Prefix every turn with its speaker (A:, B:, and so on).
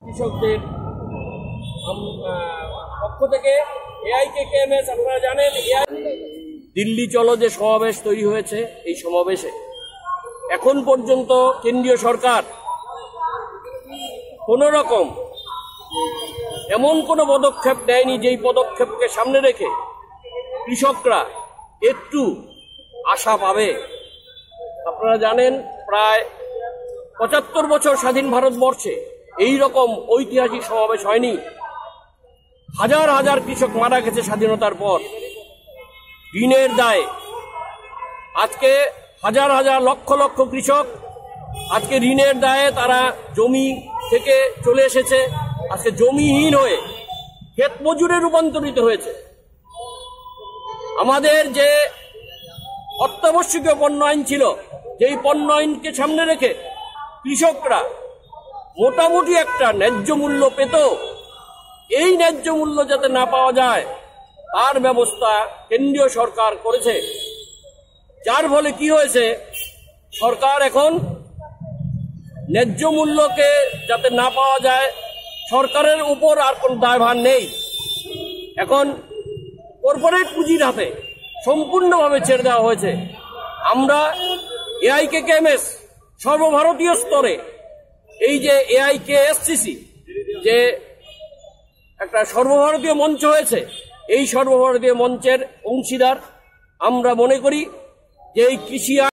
A: কৃষকদের পক্ষ থেকে এআইকেকেএমএস, আপনারা জানেন দিল্লি চলো যে সমাবেশ তৈরি হয়েছে, এই সমাবেশে এখন পর্যন্ত কেন্দ্রীয় সরকার কোন রকম এমন কোনো পদক্ষেপ নেয়নি যেই পদক্ষেপকে সামনে রেখে কৃষকরা একটু আশা পাবে। আপনারা জানেন প্রায় ৭৫ বছর স্বাধীন ভারতবর্ষে এই রকম ঐতিহাসিক সমাবেশ হয়নি। হাজার হাজার কৃষক মারা গেছে স্বাধীনতার পর ঋণের দায়ে। আজকে হাজার হাজার লক্ষ লক্ষ কৃষক আজকে ঋণের দায়ে তারা জমি থেকে চলে এসেছে, আজকে জমিহীন হয়ে ক্ষেত মজুরে রূপান্তরিত হয়েছে। আমাদের যে অত্যাবশ্যকীয় পণ্য আইন ছিল, যেই পণ্য আইনকে সামনে রেখে কৃষকরা মোটামুটি একটা ন্যায্য মূল্য পেত, এই ন্যায্য মূল্য যাতে না পাওয়া যায় তার ব্যবস্থা কেন্দ্রীয় সরকার করেছে। যার ফলে কি হয়েছে, সরকার এখন ন্যায্য মূল্যকে যাতে না পাওয়া যায় সরকারের উপর আর কোনো দায়ভার নেই। এখন কর্পোরেট পুঁজির হাতে সম্পূর্ণভাবে ছেড়ে দেওয়া হয়েছে। আমরা এআইকেকেএমএস সর্বভারতীয় স্তরে এই যে এআইকেএসসিসি যে একটা সর্বভারতীয় মঞ্চ হয়েছে, এই সর্বভারতীয় মঞ্চের অংশীদার আমরা মনে করি যে এই কৃষি